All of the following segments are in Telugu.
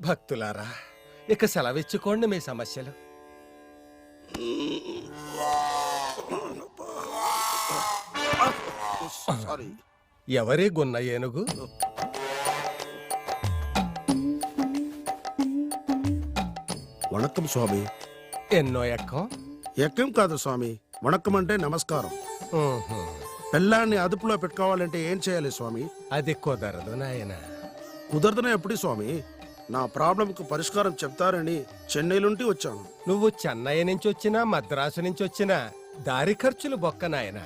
భక్తులారా, ఇక సెలవిచ్చుకోండి మీ సమస్యలు. ఎవరి గున్న ఏనుగు? వణక్కం స్వామి. ఎన్నో ఎక్కం? ఎక్కం కాదు స్వామి, వణక్కం అంటే నమస్కారం. ఊహు. పెళ్ళాన్ని అదుపులో పెట్టుకోవాలంటే ఏం చేయాలి స్వామి? అది కుదరదు నాయన. కుదరదనే ఎప్పుడు స్వామి? నా ప్రాబ్లంకు పరిష్కారం చెప్తారని చెన్నైలుంటి వచ్చాను. నువ్వు చెన్నై నుంచి వచ్చినా మద్రాసు నుంచి వచ్చినా దారి ఖర్చులు బొక్క నాయన.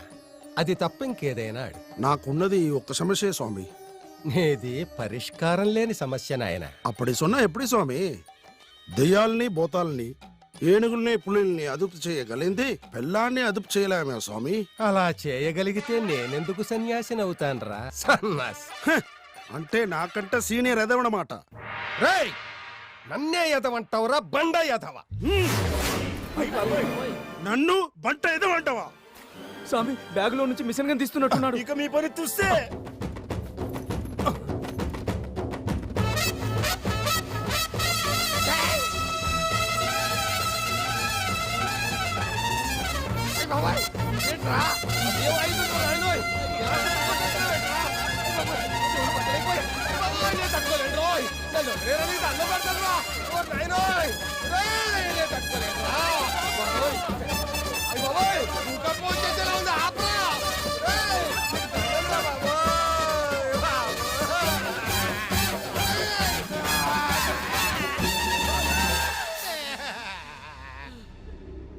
అది తప్ప ఇంకేదైనా అడుగు. నాకున్నది ఈ ఒక్క సమస్యే స్వామి. నీది పరిష్కారం లేని సమస్య నాయన. అప్పటి సొన్న ఎప్పుడు స్వామి? దెయ్యాల్ని బోతాల్ని ఏనుగుల్ని పులిల్ని అదుపు చేయగలింది పెళ్ళాన్ని అదుపు చేయలేమే స్వామి? అలా చేయగలిగితే నేనెందుకు సన్యాసినవుతాన్రా సన్నాసి? హ! అంటే నాకంటే సీనియర్ ఎదవనమాట. రేయ్, నన్నే ఎదవంటావురా బండ ఎదవ? నన్ను బంట ఎదవంటావా? స్వామి బ్యాగ్ లో నుంచి మిషన్ గన్ తీస్తున్నట్టున్నాడు. ఇక మీ పని చూస్తే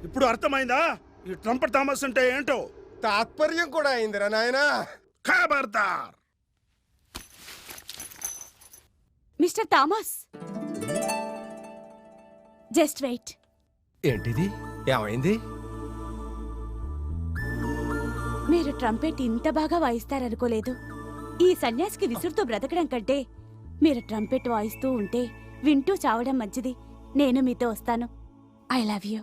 ఇప్పుడు అర్థమైందా ఈ ట్రంప్ థామస్ అంటే ఏంటో? తాత్పర్యం కూడా అయిందిరా నాయనా. ఖబర్దార్. Mister Thomas, just wait. ఏంటిది? ఏమైంది? మీరు ట్రంపెట్ ఇంత బాగా వాయిస్తారనుకోలేదు. ఈ సన్యాసికి విసురుతో బ్రతకడం కంటే మీరు ట్రంపెట్ వాయిస్తూ ఉంటే వింటూ చావడం మంచిది. నేను మీతో వస్తాను. I love you.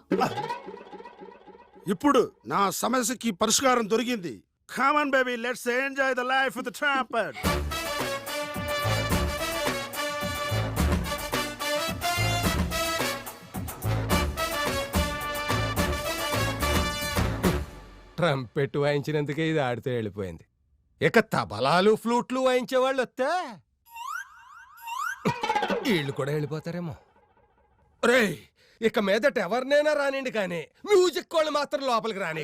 ఇప్పుడు నా సమస్యకి పరిష్కారం దొరికింది. Come on baby, let's enjoy the life with the trumpet. Trumpet వాయించినందుకే ఇది ఆడితే వెళ్ళిపోయింది. ఇక తబలాలు ఫ్లూట్లు వాయించే వాళ్ళు వస్తే వీళ్ళు కూడా వెళ్ళిపోతారేమో. రేయ్, ఇక మీదట ఎవరినైనా రానిండి కానీ మ్యూజిక్ వాళ్ళు మాత్రం లోపలికి రాని.